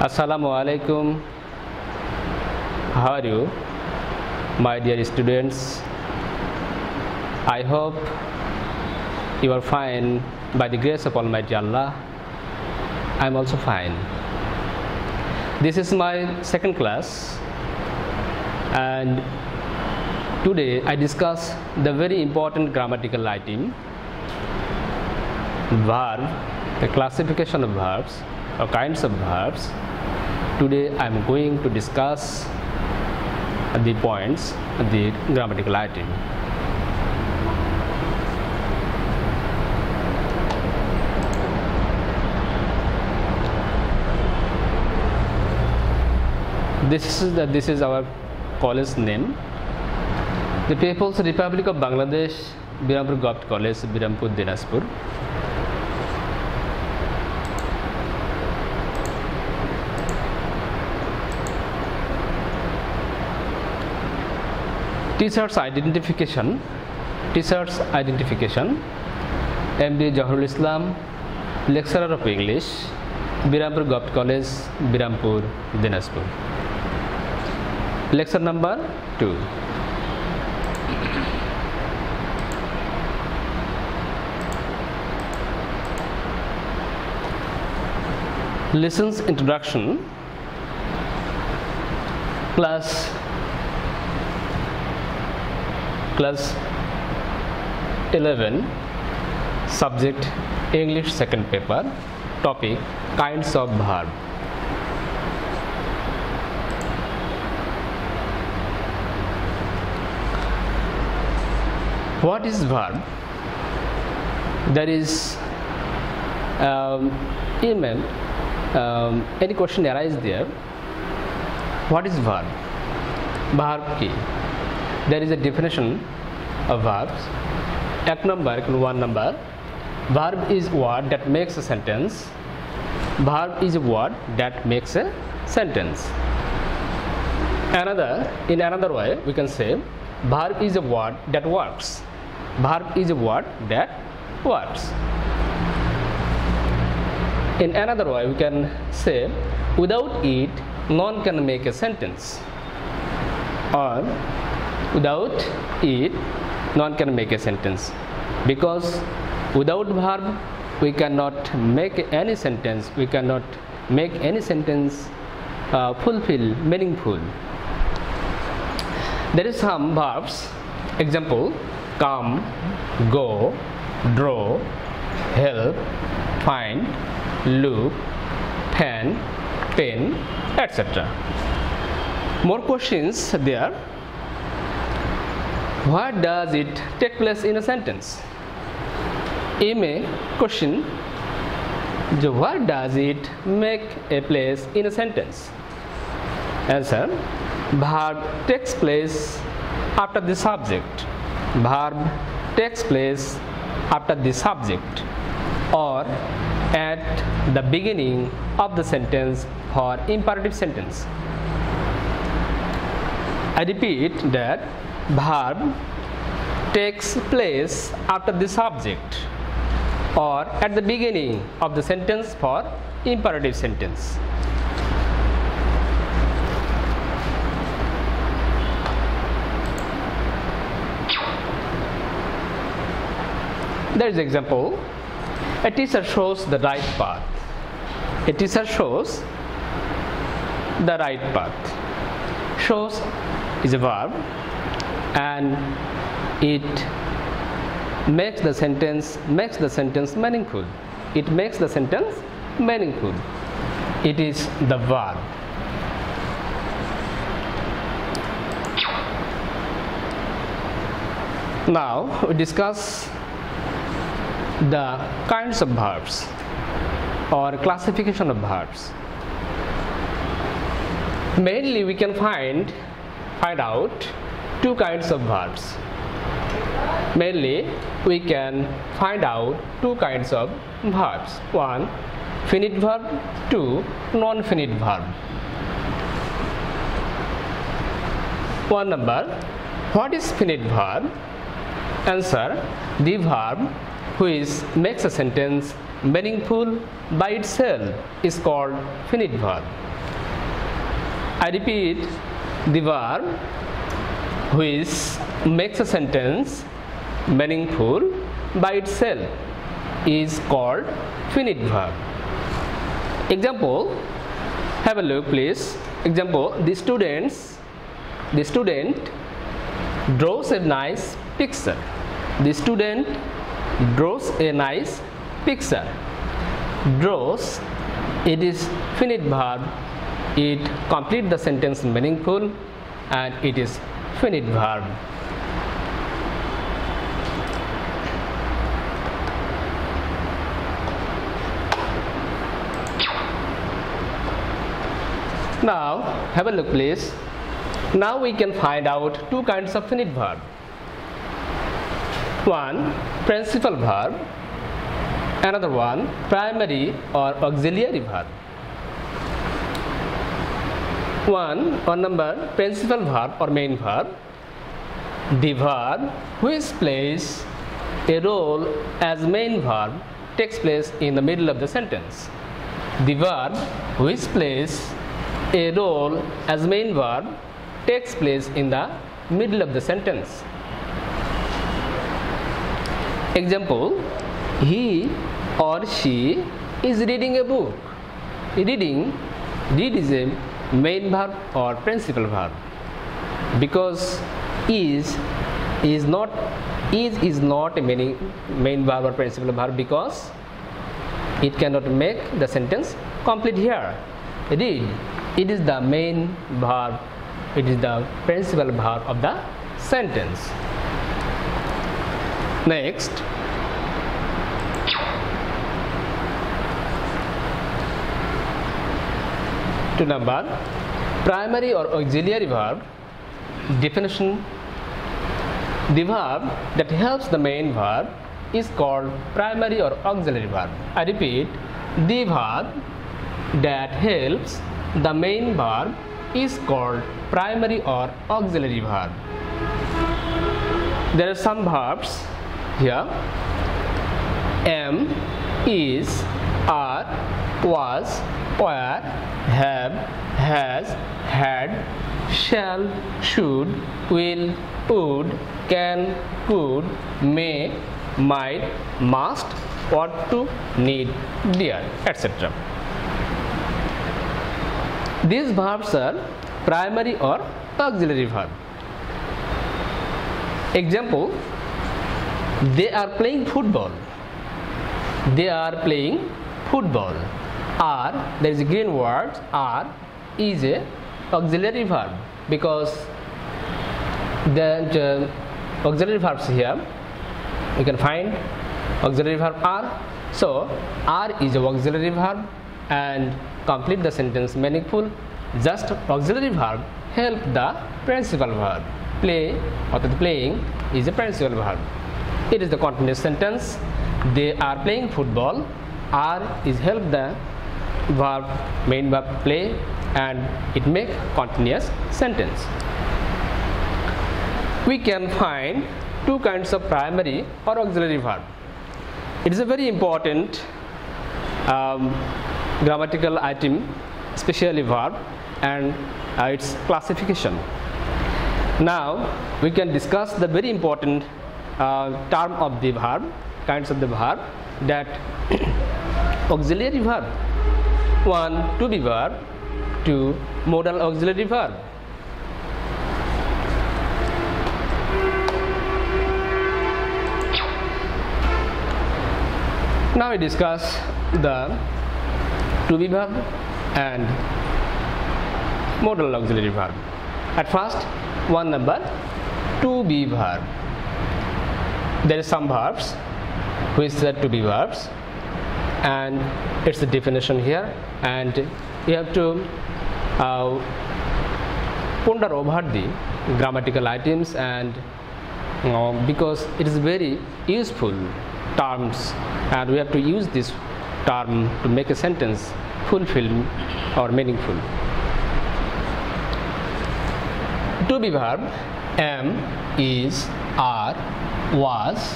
Assalamu alaikum. How are you, my dear students? I hope you are fine by the grace of Almighty Allah. I am also fine. This is my second class, and today I discuss the very important grammatical item, verb, the classification of verbs or kinds of verbs. Today I am going to discuss the points of the grammatical item. This is our college name. The People's Republic of Bangladesh, Birampur Govt College, Birampur, Dinajpur. Teacher's identification. MD Jahurul Islam, lecturer of English, Birampur Govt College, Birampur, Dinajpur. Lecture number 2. Lessons introduction class 11, subject English second paper, topic kinds of verb. What is verb? There is email, any question arises there. What is verb? Verb key. There is a definition of verbs. One number. Verb is word that makes a sentence. Verb is a word that makes a sentence. In another way, we can say verb is a word that works. Verb is a word that works. In another way, we can say without it, none can make a sentence. Or without it, none can make a sentence. Because without verb, we cannot make any sentence. We cannot make any sentence fulfill, meaningful. There is some verbs. Example: come, go, draw, help, find, look, pen, pen, etc. More questions there. What does it take place in a sentence? A question: what does it make a place in a sentence? Answer: verb takes place after the subject. Verb takes place after the subject or at the beginning of the sentence for imperative sentence. I repeat that verb takes place after the subject or at the beginning of the sentence for imperative sentence. There is example: a teacher shows the right path. A teacher shows the right path. Shows is a verb, and it makes the sentence meaningful. It makes the sentence meaningful. It is the verb. Now we discuss the kinds of verbs or classification of verbs. Mainly we can find out two kinds of verbs. Mainly we can find out two kinds of verbs. One, finite verb. Two, non-finite verb. One number. What is finite verb? Answer: the verb which makes a sentence meaningful by itself is called finite verb. I repeat, the verb which makes a sentence meaningful by itself is called finite verb. Example, have a look please. Example, the student draws a nice picture. The student draws a nice picture. Draws, it is finite verb. It completes the sentence meaningful and it is finite verb. Now have a look please. Now we can find out two kinds of finite verb. One, principal verb. Another one, primary or auxiliary verb. One number, principal verb or main verb. The verb which plays a role as main verb takes place in the middle of the sentence. The verb which plays a role as main verb takes place in the middle of the sentence. Example, he or she is reading a book. Read is a main verb or principal verb, because is not a main verb or principal verb, because it cannot make the sentence complete here. Read, it is the main verb, it is the principal verb of the sentence. Next, to number primary or auxiliary verb. Definition: the verb that helps the main verb is called primary or auxiliary verb. I repeat, the verb that helps the main verb is called primary or auxiliary verb. There are some verbs here: am, is, are, was, were, have, has, had, shall, should, will, would, can, could, may, might, must, ought to, need, dare, etc. These verbs are primary or auxiliary verb. Example, they are playing football. They are playing football. Are, there is a green word, are is a auxiliary verb, because the auxiliary verbs here you can find auxiliary verb are. So are is a auxiliary verb and complete the sentence meaningful. Just auxiliary verb help the principal verb. Play or the playing is a principal verb. It is the continuous sentence. They are playing football. Are is help the verb, main verb play, and it make continuous sentence. We can find two kinds of primary or auxiliary verb. It is a very important grammatical item, especially verb and its classification. Now we can discuss the very important term of the verb, kinds of the verb, that auxiliary verb. One, to be verb. Two, modal auxiliary verb. Now we discuss the to be verb and modal auxiliary verb. At first, one number, to be verb. There is some verbs which are to be verbs, and it's the definition here, and you have to ponder over the grammatical items, and because it is very useful terms, and we have to use this term to make a sentence fulfilled or meaningful. To be verb: am, is, are, was,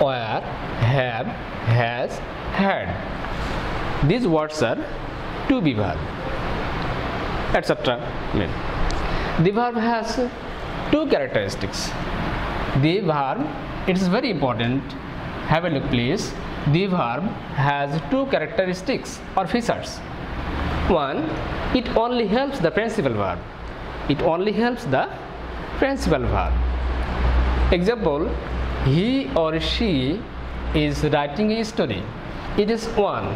were, have, has, had. These words are to be verb, etc. The verb has two characteristics. The verb, it is very important, have a look please. The verb has two characteristics or features. One, it only helps the principal verb. It only helps the principal verb. Example, he or she is writing a story. It is one.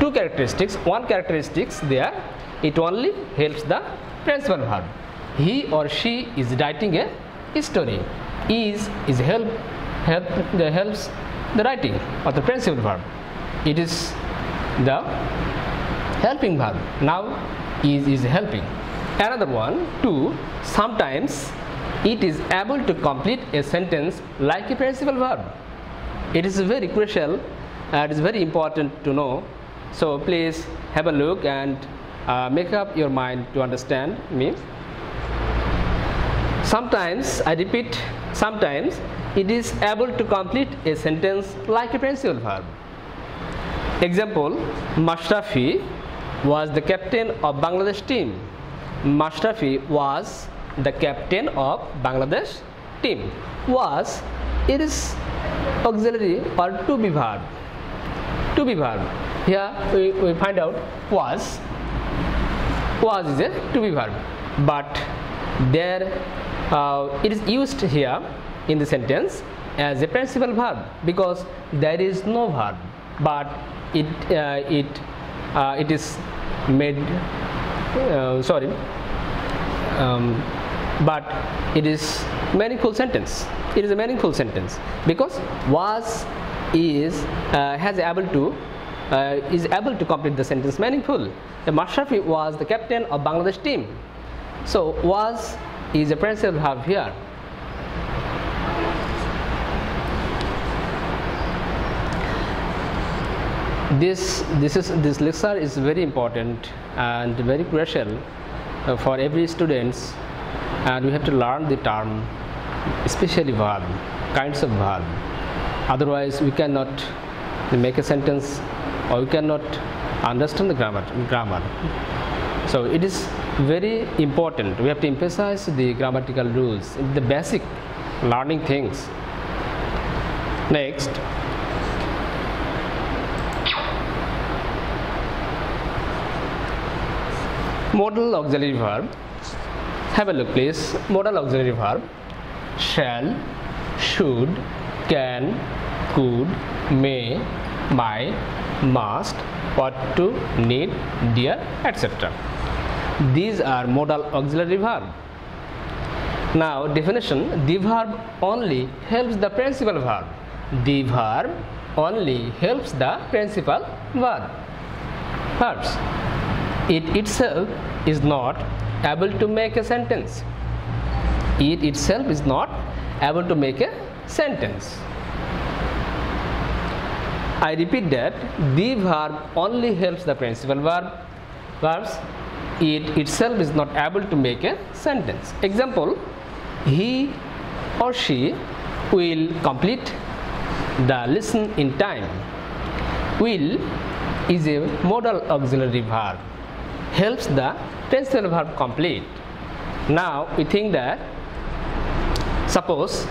Two characteristics. One characteristics there, it only helps the principal verb. He or she is writing a story. Is helps the writing of the principal verb. It is the helping verb. Now is helping. Another one, two, sometimes it is able to complete a sentence like a principal verb. It is very crucial and it is very important to know. So please have a look and make up your mind to understand me. Sometimes, I repeat, sometimes it is able to complete a sentence like a principal verb. Example, Mashrafi was the captain of Bangladesh team. Mashrafi was the captain of Bangladesh team. Was, it is auxiliary or to be verb. To be verb. Here we find out was is a to be verb, but there it is used here in the sentence as a principal verb because there is no verb, but it is made but it is meaningful sentence. It is a meaningful sentence because was is able to complete the sentence meaningful. The Mashrafi was the captain of Bangladesh team. So was is a principal verb here. This lecture is very important and very crucial for every students, and we have to learn the term, especially verb, kinds of verb. Otherwise we cannot make a sentence or we cannot understand the grammar. So it is very important. We have to emphasize the grammatical rules, the basic learning things. Next, modal auxiliary verb. Have a look please. Modal auxiliary verb: shall, should, can, could, may, might, must, ought to, need, dear, etc. These are modal auxiliary verb. Now definition: the verb only helps the principal verb. The verb only helps the principal verb. Verbs. It itself is not able to make a sentence. It itself is not able to make a sentence. I repeat that the verb only helps the principal verbs. It itself is not able to make a sentence. Example, he or she will complete the lesson in time. Will is a modal auxiliary verb, helps the principal verb complete. Now we think that suppose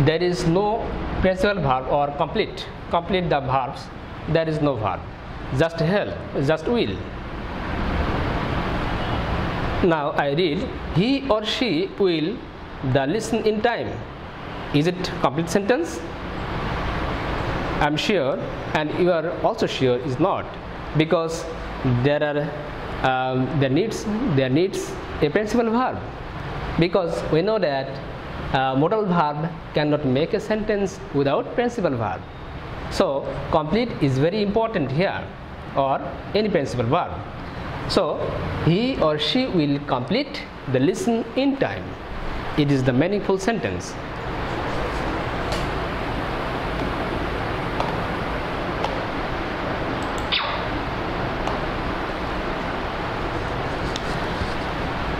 there is no principal verb or complete the verbs, there is no verb, just help, just will. Now I read, he or she will the lesson in time. Is it complete sentence? I am sure, and you are also sure is not, because there needs a principal verb, because we know that modal verb cannot make a sentence without principal verb. So complete is very important here, or any principal verb. So he or she will complete the lesson in time. It is the meaningful sentence.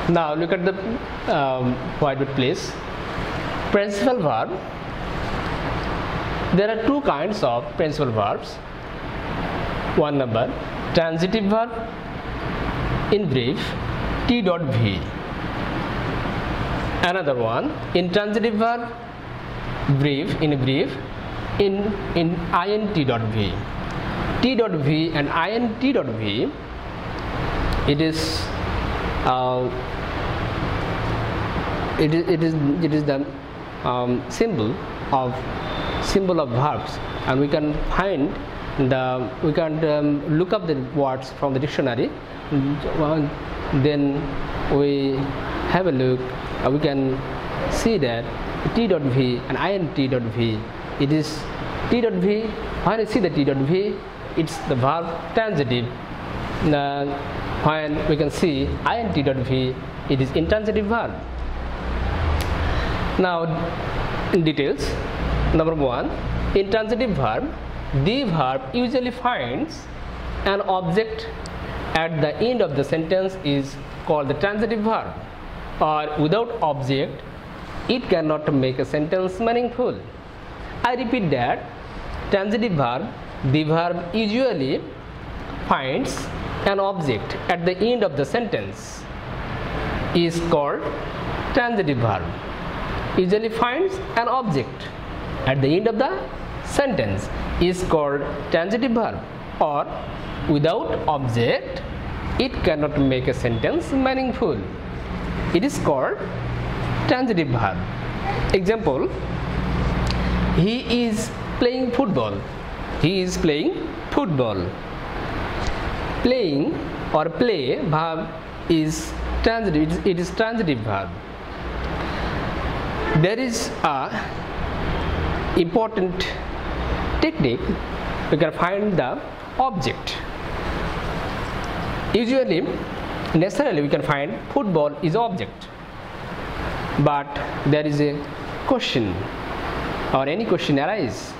Now look at the whiteboard please. Principal verb. There are two kinds of principal verbs. One number, transitive verb, in brief, T.V. Another one, intransitive verb, brief, in int.v. T.V and int.v, it is the symbol of verbs, and we can find look up the words from the dictionary. Then we have a look. We can see that T.V and int.v, it is T.V. When you see the T.V, it's the verb transitive. When we can see int.v, it is intransitive verb. Now, in details. Number one, intransitive verb. The verb usually finds an object at the end of the sentence is called the transitive verb, or without object it cannot make a sentence meaningful. I repeat that, transitive verb, the verb usually finds an object at the end of the sentence is called transitive verb. Usually finds an object at the end of the sentence is called transitive verb, or without object it cannot make a sentence meaningful. It is called transitive verb. Example, he is playing football. He is playing football. Playing or play verb is transitive. It is transitive verb. There is a important technique. We can find the object. Usually, necessarily we can find football is object, but there is a question or any question arise.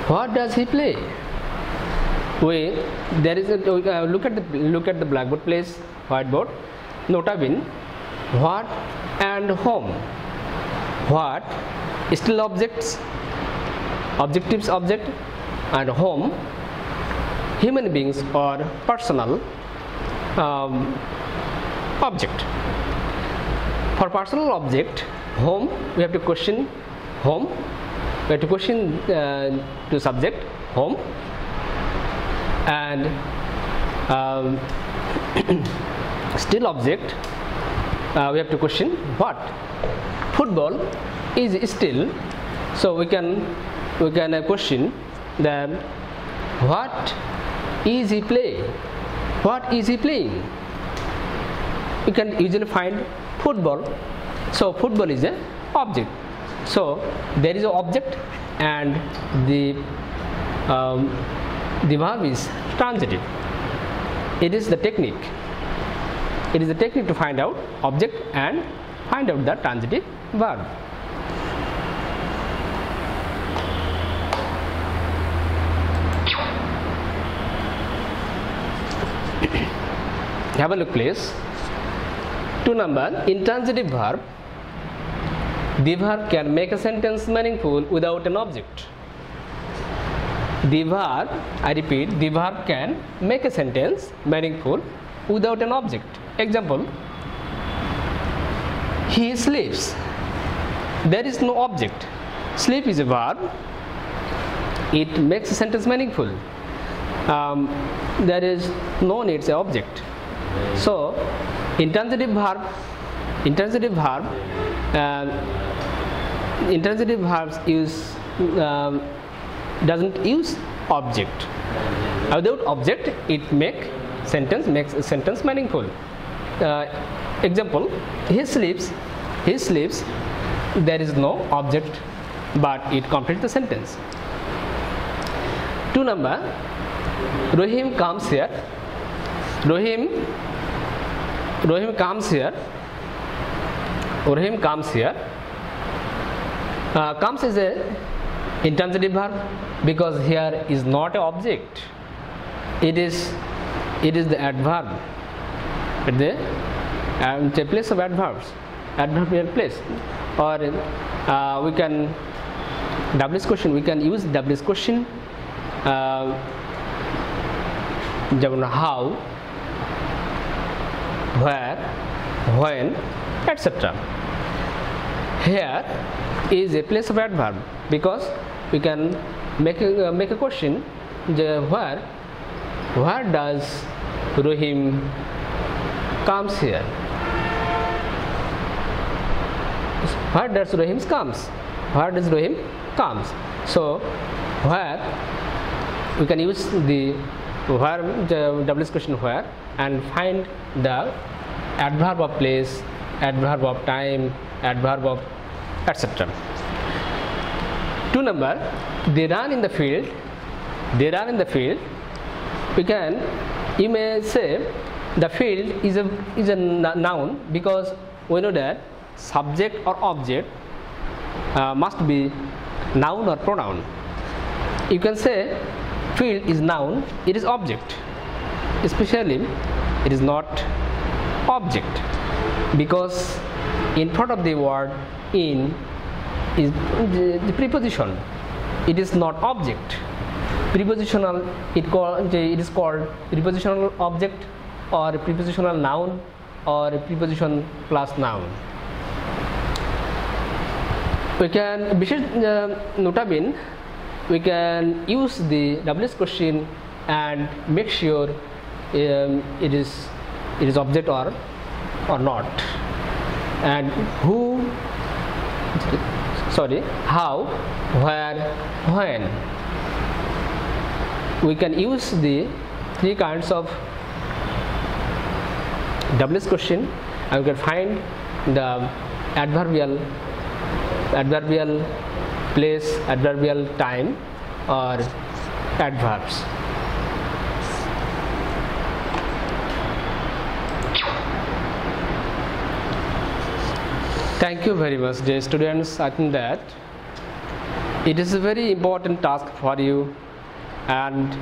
What does he play? There is a look at the blackboard, place whiteboard. Nota bene, what and whom. What, still objects, objectives object, and whom, human beings or personal object. For personal object, whom, we have to question whom. We have to question to subject whom, and still object, we have to question what. Football is still, so we can question that what is he playing? What is he playing? We can usually find football, so football is a object. So there is an object and the verb is transitive. It is the technique. It is the technique to find out object and find out the transitive verb. Have a look, please. 2 number, intransitive verb. The verb can make a sentence meaningful without an object. The verb, I repeat, the verb can make a sentence meaningful without an object. Example, he sleeps. There is no object. Sleep is a verb. It makes a sentence meaningful. There is no needs an object. So, intransitive verbs use doesn't use object. Without object, it makes a sentence meaningful. Example, he sleeps. There is no object, but it completes the sentence. 2 number, Rohim comes here. Rohim comes here. Comes is a intransitive verb because here is not an object. It is the adverb at the place of adverbs. Adverbial place. or we can WH question, we can use WH question how, where, when, etc. Here is a place of adverb because we can make a question where does Rohim comes here? Where does Rohim comes? Where does Rohim comes? So where we can use the where WH question where and find the adverb of place, adverb of time, adverb of etc. 2 number, they run in the field. They run in the field. You may say the field is a noun because we know that subject or object must be noun or pronoun. You can say field is noun, it is object. Especially it is not object because in front of the word in is the preposition. It is not object. Prepositional, it is called prepositional object or prepositional noun or preposition plus noun. We can notably we can use the WH question and make sure it is object or not, and how, where, when. We can use the 3 kinds of WH question and we can find the adverbial place, adverbial time or adverbs. Thank you very much, dear students. I think that it is a very important task for you, and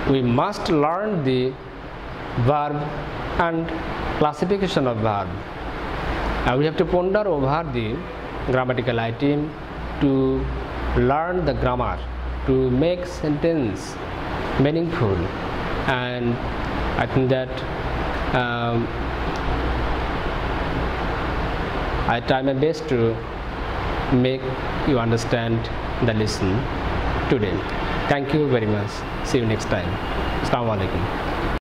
we must learn the verb and classification of verb. And we have to ponder over the grammatical item to learn the grammar, to make sentence meaningful, and I think that I try my best to make you understand the lesson today. Thank you very much. See you next time. Assalamu alaikum.